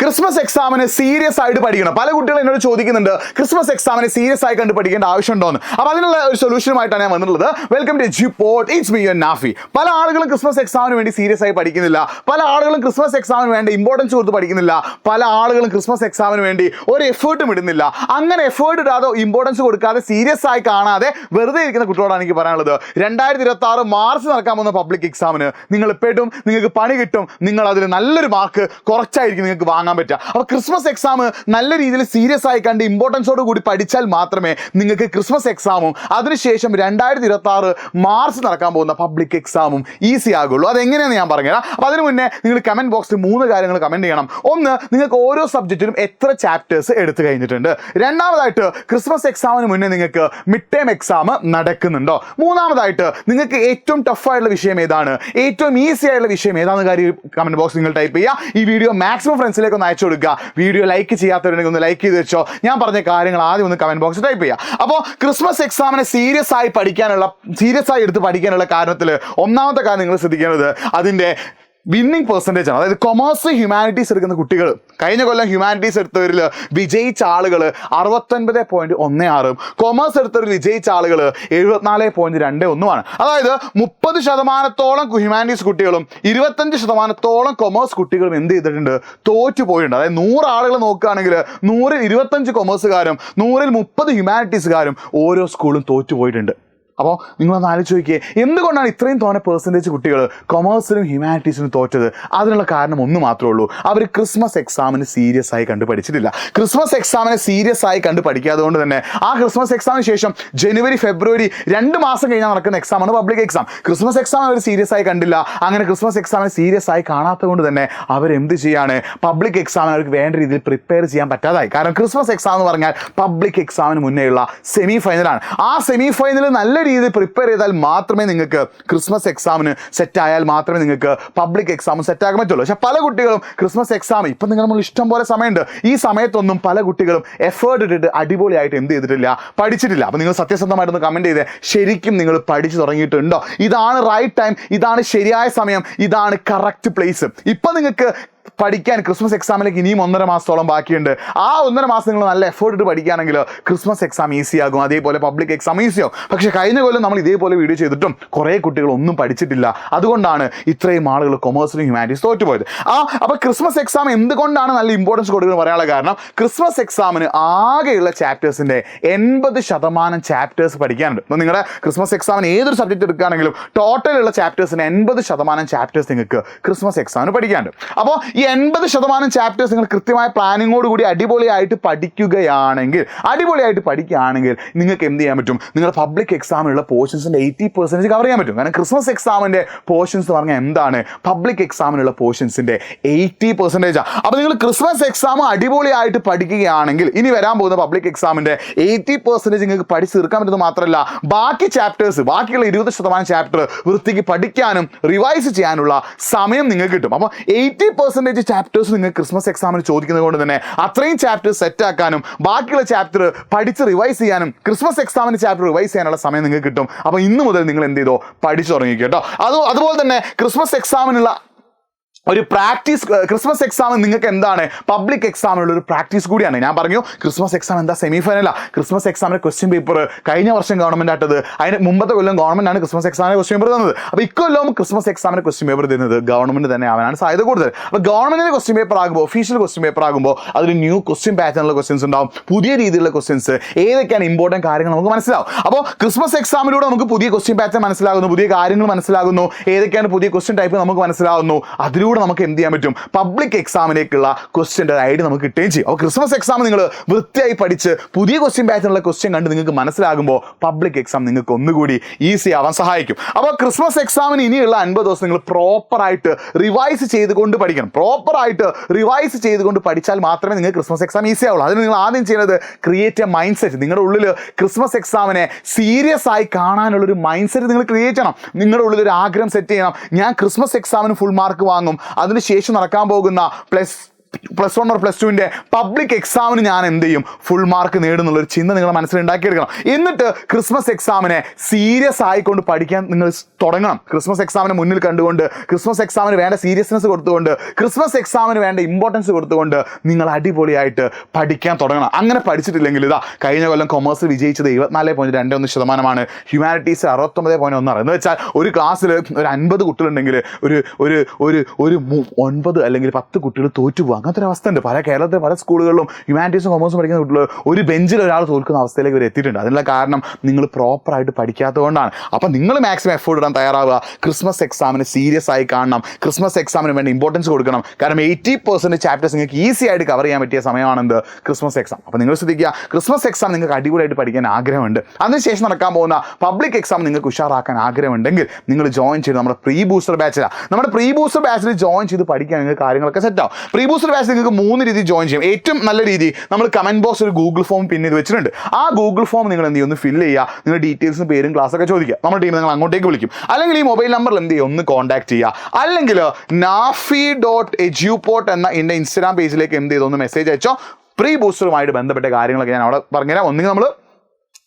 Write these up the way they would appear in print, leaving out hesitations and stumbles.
Christmas എക്സാമിന് serious ആയിട്ട് പഠിക്കണം. പല കുട്ടികളും എന്നോട് ചോദിക്കുന്നുണ്ട്, ക്രിസ്മസ് എക്സാമിന് സീരിയസ് ആയി കണ്ട് പഠിക്കേണ്ട ആവശ്യമുണ്ടോന്ന്. അപ്പോൾ അതിനുള്ള ഒരു സൊല്യൂഷനുമായിട്ടാണ് ഞാൻ വന്നിട്ടുള്ളത്. Welcome to Gport, it's me your Nafi. പല ആളുകളും ക്രിസ്മസ് എക്സാമിന് വേണ്ടി സീരിയസ് ആയി പഠിക്കുന്നില്ല. പല ആളുകളും ക്രിസ്മസ് എക്സാമിന് വേണ്ടി ഇമ്പോർട്ടൻസ് കൊടുത്ത് പഠിക്കുന്നില്ല. പല ആളുകളും ക്രിസ്മസ് എക്സാമിന് വേണ്ടി ഒരു എഫേർട്ടും ഇടുന്നില്ല. അങ്ങനെ എഫേർട്ട് ഇടാതെ ഇമ്പോർട്ടൻസ് കൊടുക്കാതെ സീരിയസ് ആയി കാണാതെ വെറുതെ ഇരിക്കുന്ന കുട്ടികളോടാണ് എനിക്ക് പറയാനുള്ളത്. 2026 മാർച്ച് നടക്കാൻ പോകുന്ന പബ്ലിക് എക്സാമിന് നിങ്ങൾ പെടും, നിങ്ങൾക്ക് പണി കിട്ടും, നിങ്ങൾ അതിൽ നല്ലൊരു മാർക്ക് കുറച്ചായിരിക്കും നിങ്ങൾക്ക് വാങ്ങാൻ പറ്റുക. അപ്പോൾ ക്രിസ്മസ് എക്സാം നല്ല രീതിയിൽ സീരിയസ് ആയി കണ്ട് ഇമ്പോർട്ടൻസോട് കൂടി പഠിച്ചാൽ മാത്രമേ നിങ്ങൾക്ക് ക്രിസ്മസ് എക്സാമും അതിനുശേഷം 2026 മാർച്ച് നടക്കാൻ പോകുന്ന പബ്ലിക് എക്സാമും ഈസി ആകുള്ളൂ. അതെങ്ങനെയാണെന്ന് ഞാൻ പറഞ്ഞുതരാം. അപ്പോൾ അതിന് മുന്നേ നിങ്ങൾ കമൻറ്റ് ബോക്സിൽ 3 കാര്യങ്ങൾ കമൻറ്റ് ചെയ്യണം. ഒന്ന്, നിങ്ങൾക്ക് ഓരോ സബ്ജക്റ്റിലും എത്ര ചാപ്റ്റേഴ്സ് എടുത്തു കഴിഞ്ഞിട്ടുണ്ട്. രണ്ടാമതായിട്ട്, ക്രിസ്മസ് എക്സാമിന് മുന്നേ നിങ്ങൾക്ക് മിഡ് ടേം എക്സാം നടക്കുന്നുണ്ടോ. മൂന്നാമതായിട്ട്, നിങ്ങൾക്ക് ഏറ്റവും ടഫായിട്ടുള്ള വിഷയം ഏതാണ്, ഏറ്റവും ഈസി ആയിട്ടുള്ള വിഷയം ഏതാണെന്ന് കാര്യം കമൻറ്റ് ബോക്സ് നിങ്ങൾ ടൈപ്പ് ചെയ്യുക. ഈ വീഡിയോ മാക്സിമം ഫ്രണ്ട്സിലേക്ക് ഒന്ന് അയച്ചു കൊടുക്കുക. വീഡിയോ ലൈക്ക് ചെയ്യാത്തവരുണ്ടെങ്കിൽ ഒന്ന് ലൈക്ക് ചെയ്ത് വെച്ചോ. ഞാൻ പറഞ്ഞ കാര്യങ്ങൾ ആദ്യം ഒന്ന് കമൻറ്റ് ബോക്സിൽ ടൈപ്പ് ചെയ്യുക. അപ്പോൾ ക്രിസ്മസ് എക്സാമിനെ സീരിയസ് ആയി എടുത്ത് പഠിക്കാനുള്ള കാരണത്തിൽ ഒന്നാമത്തെ കാര്യം നിങ്ങൾ ശ്രദ്ധിക്കേണ്ടത് അതിൻ്റെ വിന്നിങ് പെർസെൻറ്റേജ് ആണ്. അതായത് കൊമേഴ്സ് ഹ്യൂമാനിറ്റീസ് എടുക്കുന്ന കുട്ടികൾ, കഴിഞ്ഞ കൊല്ലം ഹ്യൂമാനിറ്റീസ് എടുത്തവരിൽ വിജയിച്ച ആളുകൾ 69.16, കൊമേഴ്സ് എടുത്തവരിൽ വിജയിച്ച ആളുകൾ 74.21. അതായത് 30% ഹ്യൂമാനിറ്റീസ് കുട്ടികളും 25% കൊമേഴ്സ് കുട്ടികളും എന്ത് ചെയ്തിട്ടുണ്ട്, തോറ്റു പോയിട്ടുണ്ട്. അതായത് 100 ആളുകൾ നോക്കുകയാണെങ്കിൽ 100ൽ 25 കൊമേഴ്സുകാരും 100ൽ 30 ഹ്യൂമാനിറ്റീസുകാരും ഓരോ സ്കൂളും തോറ്റു പോയിട്ടുണ്ട്. അപ്പോൾ നിങ്ങളൊന്ന് ആലോചിച്ച് നോക്കിയേ, എന്തുകൊണ്ടാണ് ഇത്രയും തോന്നെ പെർസെൻറ്റേജ് കുട്ടികൾ കൊമേഴ്സിനും ഹ്യൂമാനിറ്റീസിനും തോറ്റത്? അതിനുള്ള കാരണം ഒന്ന് മാത്രമേ ഉള്ളൂ, അവർ ക്രിസ്മസ് എക്സാമിന് സീരിയസ് ആയി കണ്ട് പഠിച്ചിട്ടില്ല. ക്രിസ്മസ് എക്സാമിനെ സീരിയസ് ആയി കണ്ട് പഠിക്കാതെ കൊണ്ട് തന്നെ ആ ക്രിസ്മസ് എക്സാമിന് ശേഷം ജനുവരി ഫെബ്രുവരി 2 മാസം കഴിഞ്ഞാൽ നടക്കുന്ന എക്സാമാണ് പബ്ലിക് എക്സാം. ക്രിസ്മസ് എക്സാം അവർ സീരിയസ് ആയി കണ്ടില്ല. അങ്ങനെ ക്രിസ്മസ് എക്സാമിനെ സീരിയസ് ആയി കാണാത്തത് കൊണ്ട് തന്നെ അവരെന്ത് ചെയ്യാണ്, പബ്ലിക് എക്സാമിന് അവർക്ക് വേണ്ട രീതിയിൽ പ്രിപ്പയർ ചെയ്യാൻ പറ്റാതായി. കാരണം ക്രിസ്മസ് എക്സാം എന്ന് പറഞ്ഞാൽ പബ്ലിക് എക്സാമിന് മുന്നേയുള്ള സെമി ഫൈനലാണ്. ആ സെമി ഫൈനൽ നല്ല രീതിയിൽ പ്രിപ്പയർ ചെയ്താൽ മാത്രമേ നിങ്ങൾക്ക് ക്രിസ്മസ് എക്സാമിന് സെറ്റ് ആയാൽ മാത്രമേ നിങ്ങൾക്ക് പബ്ലിക് എക്സാമും സെറ്റ് ആകാൻ പറ്റുള്ളൂ. പക്ഷേ പല കുട്ടികളും ക്രിസ്മസ് എക്സാം ഇപ്പം നമ്മൾ ഇഷ്ടം പോലെ സമയമുണ്ട്, ഈ സമയത്തൊന്നും പല കുട്ടികളും എഫേർട്ട് ഇട്ടിട്ട് അടിപൊളിയായിട്ട് എന്ത് ചെയ്തിട്ടില്ല, പഠിച്ചിട്ടില്ല. അപ്പം നിങ്ങൾ സത്യസന്ധമായിട്ടൊന്ന് കമൻറ്റ് ചെയ്തേ, ശരിക്കും നിങ്ങൾ പഠിച്ചു തുടങ്ങിയിട്ടുണ്ടോ? ഇതാണ് റൈറ്റ് ടൈം, ഇതാണ് ശരിയായ സമയം, ഇതാണ് കറക്റ്റ് പ്ലേസ്. ഇപ്പം നിങ്ങൾക്ക് പഠിക്കാൻ ക്രിസ്മസ് എക്സാമിലേക്ക് ഇനിയും 1.5 മാസത്തോളം ബാക്കിയുണ്ട്. ആ 1.5 മാസം നിങ്ങൾ നല്ല എഫേർട്ട് ഇട്ട് പഠിക്കുകയാണെങ്കിൽ ക്രിസ്മസ് എക്സാം ഈസി ആകും, അതേപോലെ പബ്ലിക് എക്സാം ഈസി ആകും. പക്ഷേ കഴിഞ്ഞ കൊല്ലം നമ്മൾ ഇതേപോലെ വീഡിയോ ചെയ്തിട്ടും കുറേ കുട്ടികൾ ഒന്നും പഠിച്ചിട്ടില്ല. അതുകൊണ്ടാണ് ഇത്രയും ആളുകൾ കൊമേഴ്സിനും ഹ്യൂമാനിറ്റീസ് തോറ്റുപോയത്. അപ്പോൾ ക്രിസ്മസ് എക്സാം എന്തുകൊണ്ടാണ് നല്ല ഇമ്പോർട്ടൻസ് കൊടുക്കുന്നത് പറയാനുള്ള കാരണം, ക്രിസ്മസ് എക്സാമിന് ആകെയുള്ള ചാപ്റ്റേഴ്സിൻ്റെ 80% ചാപ്റ്റേഴ്സ് പഠിക്കാനുണ്ട്. അപ്പോൾ നിങ്ങളുടെ ക്രിസ്മസ് എക്സാമിന് ഏതൊരു സബ്ജക്റ്റ് എടുക്കുകയാണെങ്കിലും ടോട്ടലുള്ള ചാപ്റ്റേഴ്സിന് 80% ചാപ്റ്റേഴ്സ് നിങ്ങൾക്ക് ക്രിസ്മസ് എക്സാമിന് പഠിക്കാനുണ്ട്. അപ്പോൾ ഈ 80% ചാപ്റ്റേഴ്സ് നിങ്ങൾ കൃത്യമായ പ്ലാനിങ്ങോടുകൂടി അടിപൊളിയായിട്ട് പഠിക്കുകയാണെങ്കിൽ നിങ്ങൾക്ക് എന്ത് ചെയ്യാൻ പറ്റും, നിങ്ങളുടെ പബ്ലിക് എക്സാമിനുള്ള പോർഷൻസിൻ്റെ 80% കവർ ചെയ്യാൻ പറ്റും. കാരണം ക്രിസ്മസ് എക്സാമിൻ്റെ പോർഷൻസ് എന്ന് പറഞ്ഞാൽ എന്താണ്, പബ്ലിക് എക്സാമിനുള്ള പോർഷൻസിൻ്റെ 80%. അപ്പോൾ നിങ്ങൾ ക്രിസ്മസ് എക്സാം അടിപൊളിയായിട്ട് പഠിക്കുകയാണെങ്കിൽ ഇനി വരാൻ പോകുന്ന പബ്ലിക് എക്സാമിൻ്റെ 80% നിങ്ങൾക്ക് പഠിച്ച് തീർക്കാൻ പറ്റുന്നത് മാത്രമല്ല, ബാക്കി ചാപ്റ്റേഴ്സ്, ബാക്കിയുള്ള 20% ചാപ്റ്റർ വൃത്തിക്ക് പഠിക്കാനും റിവൈസ് ചെയ്യാനുള്ള സമയം നിങ്ങൾക്ക് കിട്ടും. അപ്പോൾ 80% ചാപ്റ്റേഴ്സ് നിങ്ങൾ ക്രിസ്മസ് എക്സാമിന് ചോദിക്കുന്നത് കൊണ്ട് തന്നെ അത്രയും ചാപ്റ്റേഴ്സ് സെറ്റ് ആക്കാനും ബാക്കിയുള്ള ചാപ്റ്റർ പഠിച്ച് റിവൈസ് ചെയ്യാനും ക്രിസ്മസ് എക്സാമിന് ചാപ്റ്റർ റിവൈസ് ചെയ്യാനുള്ള സമയം നിങ്ങൾക്ക് കിട്ടും. അപ്പോൾ ഇന്ന് മുതൽ നിങ്ങൾ എന്ത് ചെയ്തോ, പഠിച്ചു തുടങ്ങിക്കോ കേട്ടോ. അതുപോലെ തന്നെ ക്രിസ്മസ് എക്സാമിനുള്ള ഒരു പ്രാക്ടീസ്, ക്രിസ്മസ് എക്സാം നിങ്ങൾക്ക് എന്താണ്, പബ്ലിക് എക്സാമിനുള്ള ഒരു പ്രാക്ടീസ് കൂടിയാണ്. ഞാൻ പറഞ്ഞു ക്രിസ്മസ് എക്സാം എന്താ സെമി ഫൈനലാ. ക്രിസ്മസ് എക്സാമിൻ്റെ ക്വസ്റ്റ്യൻ പേപ്പർ കഴിഞ്ഞ വർഷം ഗവൺമെൻറ് ആട്ടത്, അതിന് മുമ്പത്തെ കൊല്ലം ഗവൺമെൻറ് ആണ് ക്രിസ്മസ് എക്സാമിന് ക്വസ്റ്റ്യൻ പേപ്പർ തന്നത്. അപ്പോൾ ഇക്കൊല്ലവും ക്രിസ്മസ് എക്സാമിന് ക്വസ്റ്റ്യൻ പേപ്പർ തരുന്നത് ഗവൺമെൻറ് തന്നെ ആവാനാണ് സാധ്യത കൂടുതൽ. അപ്പോൾ ഗവൺമെൻറ്റിൻ്റെ ക്വസ്റ്റ്യൻ പേപ്പർ ആകുമ്പോൾ, ഒഫീഷ്യൽ ക്വസ്റ്റ്യൻ പേപ്പർ ആകുമ്പോൾ അതിൽ ന്യൂ ക്വസ്റ്റ്യൻ പാറ്റേണുള്ള ക്വസ്റ്റ്യൻസ് ഉണ്ടാവും, പുതിയ രീതിയിലുള്ള ക്വസ്റ്റ്യൻസ്, ഏതൊക്കെയാണ് ഇമ്പോർട്ടൻറ്റ് കാര്യങ്ങൾ നമുക്ക് മനസ്സിലാവും. അപ്പോൾ ക്രിസ്മസ് എക്സാമിലൂടെ നമുക്ക് പുതിയ ക്വസ്റ്റ്യൻ പാറ്റേൺ മനസ്സിലാകുന്നു, പുതിയ കാര്യങ്ങൾ മനസ്സിലാകുന്നു, ഏതൊക്കെയാണ് പുതിയ ക്വസ്റ്റ്യൻ ടൈപ്പ് നമുക്ക് മനസ്സിലാകുന്നു. അതിലൂടെ നമുക്ക് എന്ത് ചെയ്യാൻ പറ്റും, പബ്ലിക് എക്സാമിലേക്കുള്ള ക്വസ്റ്റ്യൻ്റെ ഐഡിയ നമുക്ക് കിട്ടുകയും ചെയ്യും. അപ്പോൾ ക്രിസ്മസ് എക്സാം നിങ്ങൾ വൃത്തിയായി പഠിച്ച് പുതിയ ക്വസ്റ്റ്യൻ പാറ്റേണുള്ള ക്വസ്റ്റ്യൻ കണ്ട് നിങ്ങൾക്ക് മനസ്സിലാകുമ്പോൾ പബ്ലിക് എക്സാം നിങ്ങൾക്ക് ഒന്നുകൂടി ഈസി ആവാൻ സഹായിക്കും. അപ്പോൾ ക്രിസ്മസ് എക്സാമിന് ഇനിയുള്ള 50 ദിവസം നിങ്ങൾ പ്രോപ്പറായിട്ട് റിവൈസ് ചെയ്തുകൊണ്ട് പഠിക്കണം. പ്രോപ്പറായിട്ട് റിവൈസ് ചെയ്തുകൊണ്ട് പഠിച്ചാൽ മാത്രമേ നിങ്ങൾക്ക് ക്രിസ്മസ് എക്സാം ഈസി ആവുള്ളൂ. അതിന് നിങ്ങൾ ആദ്യം ചെയ്യുന്നത് ക്രിയേറ്റ് എ മൈൻഡ് സെറ്റ്. നിങ്ങളുടെ ഉള്ളിൽ ക്രിസ്മസ് എക്സാമിനെ സീരിയസ് ആയി കാണാനുള്ളൊരു മൈൻഡ് സെറ്റ് നിങ്ങൾ ക്രിയേറ്റ് ചെയ്യണം. നിങ്ങളുടെ ഉള്ളിൽ ഒരു ആഗ്രഹം സെറ്റ് ചെയ്യണം, ഞാൻ ക്രിസ്മസ് എക്സാമിന് ഫുൾ മാർക്ക് വാങ്ങും, അതിനുശേഷം നടക്കാൻ പോകുന്ന +1 or +2 പബ്ലിക് എക്സാമിന് ഞാൻ എന്ത് ചെയ്യും, ഫുൾ മാർക്ക് നേടുന്നുള്ളൊരു ചിന്ത നിങ്ങളുടെ മനസ്സിൽ ഉണ്ടാക്കിയെടുക്കണം. എന്നിട്ട് ക്രിസ്മസ് എക്സാമിനെ സീരിയസ് ആയിക്കൊണ്ട് പഠിക്കാൻ നിങ്ങൾ തുടങ്ങണം. ക്രിസ്മസ് എക്സാമിനെ മുന്നിൽ കണ്ടുകൊണ്ട്, ക്രിസ്മസ് എക്സാമിന് വേണ്ട സീരിയസ്നെസ് കൊടുത്തുകൊണ്ട്, ക്രിസ്മസ് എക്സാമിന് വേണ്ട ഇമ്പോർട്ടൻസ് കൊടുത്തുകൊണ്ട് നിങ്ങൾ അടിപൊളിയായിട്ട് പഠിക്കാൻ തുടങ്ങണം. അങ്ങനെ പഠിച്ചിട്ടില്ലെങ്കിൽ ഇതാ കഴിഞ്ഞ കൊല്ലം കൊമേഴ്സിൽ വിജയിച്ചത് 24.21%, ഹ്യൂമാനിറ്റീസ് 69.1. എന്ന് വെച്ചാൽ ഒരു ക്ലാസ്സിൽ ഒരു 50 കുട്ടികളുണ്ടെങ്കിൽ ഒരു 9 അല്ലെങ്കിൽ 10 കുട്ടികൾ തോറ്റുപോകും. അങ്ങനത്തെ ഒരു അവസ്ഥ ഉണ്ട്. കേരളത്തിലെ പല സ്കൂളുകളിലും ഹ്യൂമാനിറ്റീസും കൊമേഴ്സും പഠിക്കുന്ന കുട്ടികൾ ഒരു ബെഞ്ചിൽ ഒരാൾ തോൽക്കുന്ന അവസ്ഥയിലേക്ക് ഇവർ എത്തിയിട്ടുണ്ട്. അതിനുള്ള കാരണം നിങ്ങൾ പ്രോപ്പറായിട്ട് പഠിക്കാത്തതുകൊണ്ടാണ്. അപ്പം നിങ്ങൾ മാക്സിമം എഫേർട്ട് ഇടാൻ തയ്യാറാവുക. ക്രിസ്മസ് എക്സാമിന് സീരിയസ് ആയി കാണണം. ക്രിസ്മസ് എക്സാമിന് വേണ്ട ഇമ്പോർട്ടൻസ് കൊടുക്കണം. കാരണം 80% ചാപ്റ്റേഴ്സ് നിങ്ങൾക്ക് ഈസി ആയിട്ട് കവർ ചെയ്യാൻ പറ്റിയ സമയമാണെന്ത്, ക്രിസ്മസ് എക്സാം. അപ്പോൾ നിങ്ങൾ ശ്രദ്ധിക്കുക, ക്രിസ്മസ് എക്സാം നിങ്ങൾക്ക് അടിപൊളിയായിട്ട് പഠിക്കാൻ ആഗ്രഹമുണ്ട്, അതിനുശേഷം നടക്കാൻ പോകുന്ന പബ്ലിക് എക്സാം നിങ്ങൾക്ക് ഉഷാറാക്കാൻ ആഗ്രഹമുണ്ടെങ്കിൽ നിങ്ങൾ ജോയിൻ ചെയ്ത് നമ്മുടെ പ്രീ ബൂസ്റ്റർ ബാച്ചിലാണ്. നമ്മുടെ പ്രീ ബൂസ്റ്റർ ബാച്ചിൽ ജോയിൻ ചെയ്ത് പഠിക്കാൻ നിങ്ങൾക്ക് കാര്യങ്ങളൊക്കെ സെറ്റാവും. പ്രീ ബൂസ്റ്റർ ബാച്ചിൽ നിങ്ങൾക്ക് 3 രീതി ജോയിൻ ചെയ്യും. ഏറ്റവും നല്ല രീതി, നമ്മൾ കമന്റ് ബോക്സിൽ ഒരു ഗൂഗിൾ ഫോം പിന്നെ ഇത് വെച്ചിട്ടുണ്ട്. ആ ഗൂഗിൾ ഫോം നിങ്ങൾ എന്ത് ചെയ്യും, ഒന്ന് ഫില്ല് ചെയ്യുക. നിങ്ങളുടെ ഡീറ്റെയിൽസും പേരും ക്ലാസ്സൊക്കെ ചോദിക്കുക. നമ്മുടെ ടീം നിങ്ങൾ അങ്ങോട്ടേക്ക് വിളിക്കും. അല്ലെങ്കിൽ ഈ മൊബൈൽ നമ്പറിൽ എന്ത് ചെയ്യുക, ഒന്ന് കോൺടാക്ട് ചെയ്യുക. അല്ലെങ്കിൽ nafi.eduport എന്ന എൻ്റെ ഇൻസ്റ്റാഗ്രാം പേജിലേക്ക് എന്ത് ചെയ്തോ ഒന്ന് മെസ്സേജ് അയച്ചോ. പ്രീ ബൂസ്റ്ററുമായിട്ട് ബന്ധപ്പെട്ട കാര്യങ്ങളൊക്കെ ഞാൻ അവിടെ പറഞ്ഞുതരാം. ഒന്നുകിൽ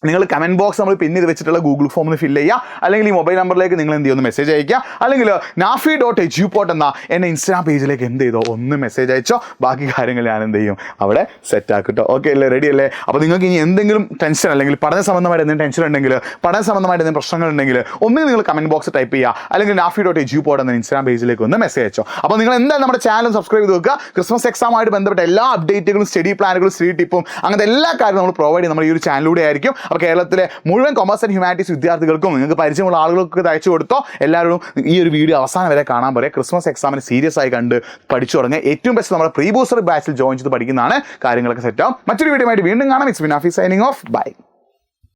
നിങ്ങൾ കമൻറ്റ് ബോക്സ് നമ്മൾ പിന്നെ ഇത് വെച്ചിട്ടുള്ള ഗൂഗിൾ ഫോം ഒന്ന് ഫില്ല് ചെയ്യുക. അല്ലെങ്കിൽ ഈ മൊബൈൽ നമ്പറിലേക്ക് നിങ്ങൾ എന്ത് ചെയ്യുമെന്ന് മെസ്സേജ് അയക്കുക. അല്ലെങ്കിൽ nafi.eduport എന്ന എൻ്റെ ഇൻസ്റ്റാഗ്രാം പേജിലേക്ക് എന്ത് ചെയ്തോ ഒന്ന് മെസ്സേജ് അയച്ചോ. ബാക്കി കാര്യങ്ങൾ ഞാൻ എന്ത് ചെയ്യും, അവിടെ സെറ്റ് ആക്കിട്ടോ. ഓക്കെ അല്ലേ, റെഡി അല്ലേ? അപ്പോൾ നിങ്ങൾക്ക് ഇനി എന്തെങ്കിലും ടെൻഷൻ അല്ലെങ്കിൽ പഠന സംബന്ധമായിട്ട് എന്തെങ്കിലും ടെൻഷൻ ഉണ്ടെങ്കിൽ, പഠന സംബന്ധമായിട്ട് എന്തെങ്കിലും പ്രശ്നങ്ങളുണ്ടെങ്കിൽ ഒന്നുകിൽ നിങ്ങൾ കമൻറ്റ് ബോക്സ് ടൈപ്പ് ചെയ്യുക. അല്ലെങ്കിൽ nafi.eduport എന്ന ഇൻസ്റ്റാഗ്രാം പേജിലേക്ക് ഒന്ന് മെസ്സേജ് അയച്ചോ. അപ്പോൾ നിങ്ങൾ എന്തായാലും നമ്മുടെ ചാനൽ സബ്സ്ക്രൈബ് ചെയ്ത് വെക്കുക. ക്രിസ്മസ് എക്സാമായിട്ട് ബന്ധപ്പെട്ട എല്ലാ അപ്ഡേറ്റുകളും, സ്റ്റഡി പ്ലാനുകളും, സ്റ്റഡി ടിപ്പും അങ്ങനത്തെ എല്ലാ കാര്യങ്ങളും നമ്മൾ പ്രൊവൈഡ് ചെയ്യുന്നത് നമ്മുടെ ഈ ഒരു ചാനലിലൂടെ ആയിരിക്കും. അപ്പോൾ കേരളത്തിലെ മുഴുവൻ കൊമേഴ്സ് ആൻഡ് ഹ്യൂമാനിറ്റീസ് വിദ്യാർത്ഥികൾക്കും നിങ്ങൾക്ക് പരിചയമുള്ള ആളുകൾക്ക് അയച്ചു കൊടുത്തോ. എല്ലാവരും ഈ ഒരു വീഡിയോ അവസാനം വരെ കാണാൻ പറയാം. ക്രിസ്മസ് എക്സാമിന് സീരിയസ് ആയി കണ്ട് പഠിച്ചു തുടങ്ങുക. ഏറ്റവും ബെസ്റ്റ് നമ്മുടെ പ്രീ ബൂസ്റ്റർ ബാച്ചിൽ ജോയിൻ ചെയ്ത് പഠിക്കുന്നതാണ്. കാര്യങ്ങളൊക്കെ സെറ്റ് ആവും. മറ്റൊരു വീഡിയോ ആയിട്ട് വീണ്ടും കാണാം. It's me Nafi signing off. By.